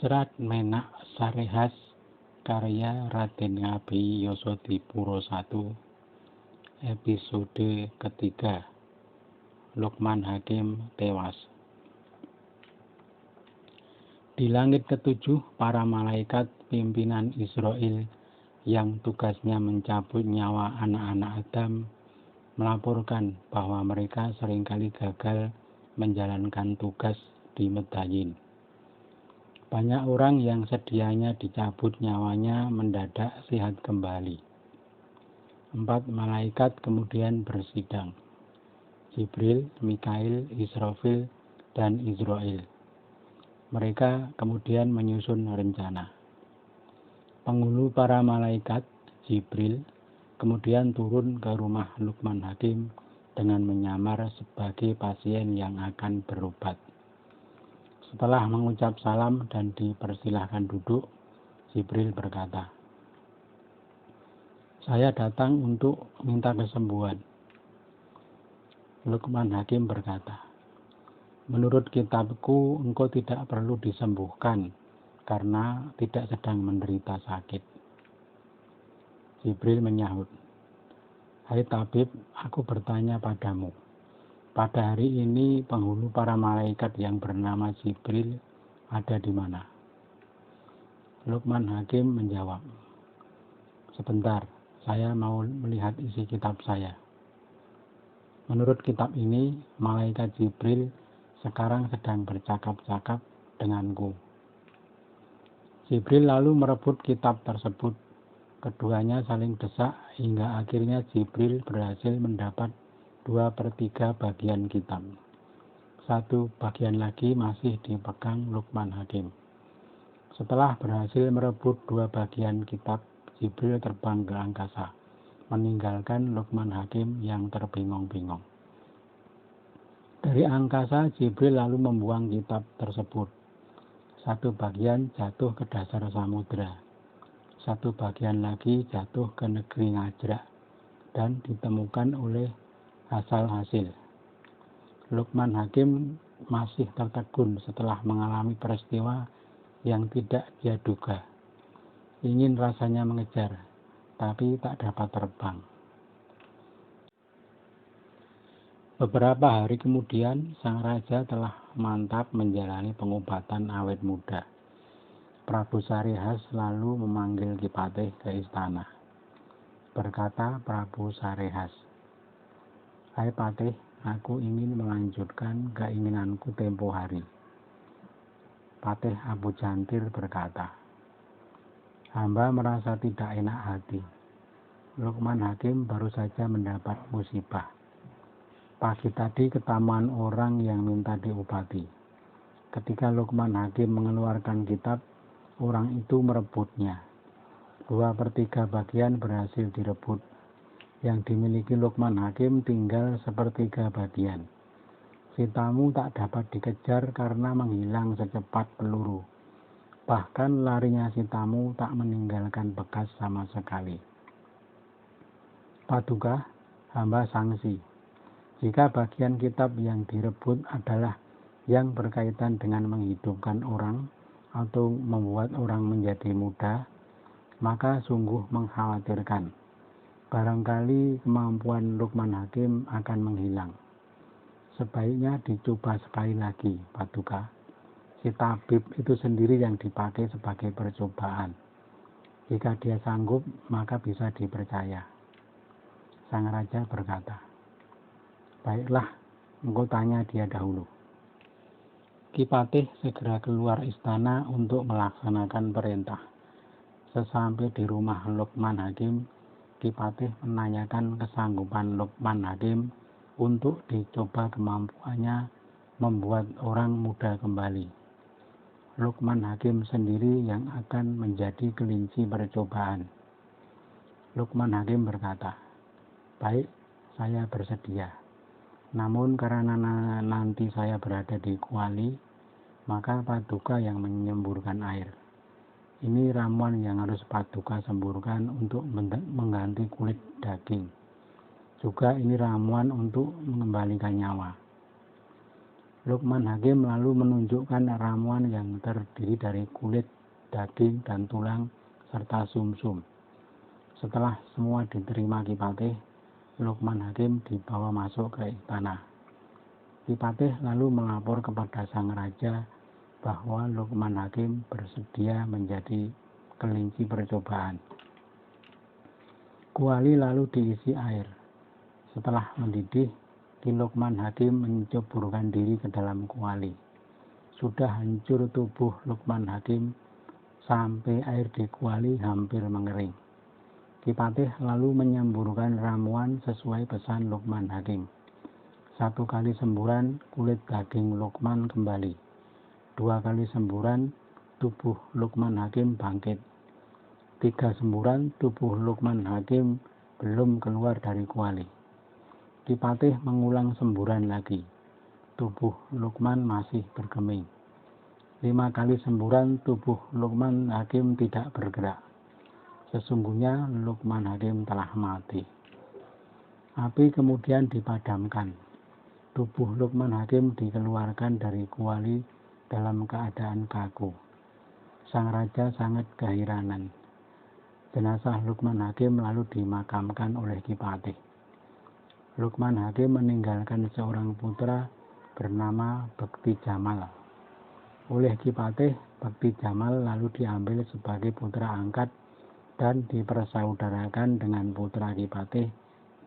Serat Menak Sarehas karya Raden Ngabei Yosodipuro I, episode ketiga. Luqman Hakim tewas. Di langit ketujuh, para malaikat pimpinan Israel yang tugasnya mencabut nyawa anak-anak Adam melaporkan bahwa mereka seringkali gagal menjalankan tugas di Medyain. Banyak orang yang sedianya dicabut nyawanya mendadak sehat kembali. 4 malaikat kemudian bersidang. Jibril, Mikail, Israfil, dan Israel. Mereka kemudian menyusun rencana. Penghulu para malaikat, Jibril, kemudian turun ke rumah Luqman Hakim dengan menyamar sebagai pasien yang akan berobat. Setelah mengucap salam dan dipersilahkan duduk, Jibril berkata, "Saya datang untuk minta kesembuhan." Luqman Hakim berkata, "Menurut kitabku, engkau tidak perlu disembuhkan karena tidak sedang menderita sakit." Jibril menyahut, "Hai tabib, aku bertanya padamu. Pada hari ini penghulu para malaikat yang bernama Jibril ada di mana?" Luqman Hakim menjawab, "Sebentar, saya mau melihat isi kitab saya." Menurut kitab ini, malaikat Jibril sekarang sedang bercakap-cakap denganku. Jibril lalu merebut kitab tersebut. Keduanya saling desak hingga akhirnya Jibril berhasil mendapat 2/3 bagian kitab. 1 bagian lagi masih dipegang Luqman Hakim. Setelah berhasil merebut 2 bagian kitab, Jibril terbang ke angkasa, meninggalkan Luqman Hakim yang terbingung-bingung. Dari angkasa, Jibril lalu membuang kitab tersebut. 1 bagian jatuh ke dasar samudera. 1 bagian lagi jatuh ke negeri Ngajrak dan ditemukan oleh hasil. Luqman Hakim masih tertegun setelah mengalami peristiwa yang tidak dia duga. Ingin rasanya mengejar, tapi tak dapat terbang. Beberapa hari kemudian, sang raja telah mantap menjalani pengobatan awet muda. Prabu Sarehas lalu memanggil Kipatih ke istana. Berkata Prabu Sarehas, "Hai Patih, aku ingin melanjutkan keinginanku tempo hari." Patih Abu Jantir berkata, "Hamba merasa tidak enak hati. Luqman Hakim baru saja mendapat musibah. Pagi tadi ketamuan orang yang minta diobati. Ketika Luqman Hakim mengeluarkan kitab, orang itu merebutnya. 2/3 bagian berhasil direbut. Yang dimiliki Luqman Hakim tinggal 1/3 bagian. Si tamu tak dapat dikejar karena menghilang secepat peluru. Bahkan larinya si tamu tak meninggalkan bekas sama sekali. Paduka, hamba sangsi. Jika bagian kitab yang direbut adalah yang berkaitan dengan menghidupkan orang atau membuat orang menjadi muda, maka sungguh mengkhawatirkan. Barangkali kemampuan Luqman Hakim akan menghilang. Sebaiknya dicoba sekali lagi, Paduka. Si tabib itu sendiri yang dipakai sebagai percobaan. Jika dia sanggup, maka bisa dipercaya." Sang raja berkata, "Baiklah, engkau tanya dia dahulu." Kipatih segera keluar istana untuk melaksanakan perintah. Sesampai di rumah Luqman Hakim, Kipatih menanyakan kesanggupan Luqman Hakim untuk dicoba kemampuannya membuat orang muda kembali. Luqman Hakim sendiri yang akan menjadi kelinci percobaan. Luqman Hakim berkata, "Baik, saya bersedia. Namun karena nanti saya berada di kuali, maka Paduka yang menyemburkan air. Ini ramuan yang harus Paduka semburkan untuk mengganti kulit daging. Juga ini ramuan untuk mengembalikan nyawa." Lukman Hakim lalu menunjukkan ramuan yang terdiri dari kulit, daging, dan tulang, serta sumsum. Setelah semua diterima Ki Patih, Lukman Hakim dibawa masuk ke istana. Ki Patih lalu melapor kepada sang raja bahwa Lukman Hakim bersedia menjadi kelinci percobaan. Kuali lalu diisi air. Setelah mendidih, Ki Lukman Hakim menceburkan diri ke dalam kuali. Sudah hancur tubuh Lukman Hakim sampai air di kuali hampir mengering. Ki Patih lalu menyemburkan ramuan sesuai pesan Lukman Hakim. 1 kali semburan, kulit daging Lukman kembali. 2 kali semburan, tubuh Lukman Hakim bangkit. 3 semburan, tubuh Lukman Hakim belum keluar dari kuali. Ki Patih mengulang semburan lagi. Tubuh Lukman masih bergeming. 5 kali semburan, tubuh Lukman Hakim tidak bergerak. Sesungguhnya Lukman Hakim telah mati. Api kemudian dipadamkan. Tubuh Lukman Hakim dikeluarkan dari kuali dalam keadaan kaku. Sang raja sangat keheranan. Jenazah Lukman Hakim lalu dimakamkan oleh Ki Patih. Lukman Hakim meninggalkan seorang putra bernama Bekti Jamal. Oleh Ki Patih, Bekti Jamal lalu diambil sebagai putra angkat dan dipersaudarakan dengan putra Ki Patih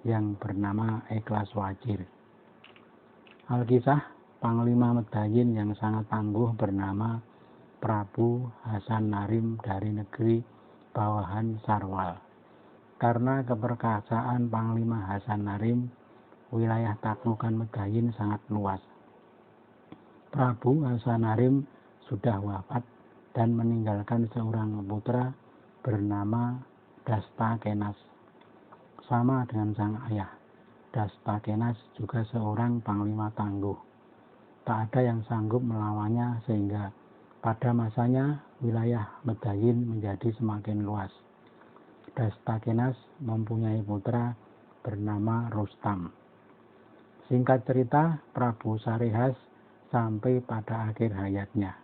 yang bernama Ikhlas Wajir. Alkisah, Panglima Medayin yang sangat tangguh bernama Prabu Hasan Narim dari negeri bawahan Sarwal. Karena keperkasaan Panglima Hasan Narim, wilayah taklukan Medayin sangat luas. Prabu Hasan Narim sudah wafat dan meninggalkan seorang putra bernama Dastakenas. Sama dengan sang ayah, Dastakenas juga seorang panglima tangguh. Tak ada yang sanggup melawannya sehingga pada masanya wilayah Medayin menjadi semakin luas. Dastakenas mempunyai putra bernama Rustam. Singkat cerita, Prabu Sarihas sampai pada akhir hayatnya.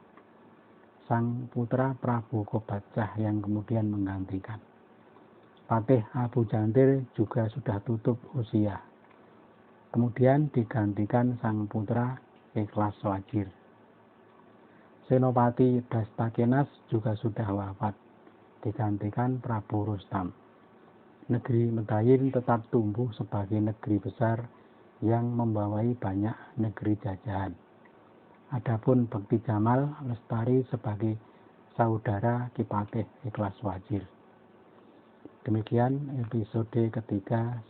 Sang putra Prabu Kobatsah yang kemudian menggantikan. Patih Abu Jantir juga sudah tutup usia. Kemudian digantikan sang putra Ikhlas Wajir. Senopati Dastakenas juga sudah wafat, digantikan Prabu Rustam. Negeri Medayin tetap tumbuh sebagai negeri besar yang membawai banyak negeri jajahan. Adapun Bekti Jamal lestari sebagai saudara Ki Patih Ikhlas Wajir. Demikian episode ketiga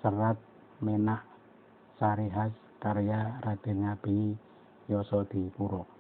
Serat Menak Sarihas karya Raden Ngabei Yosodipuro.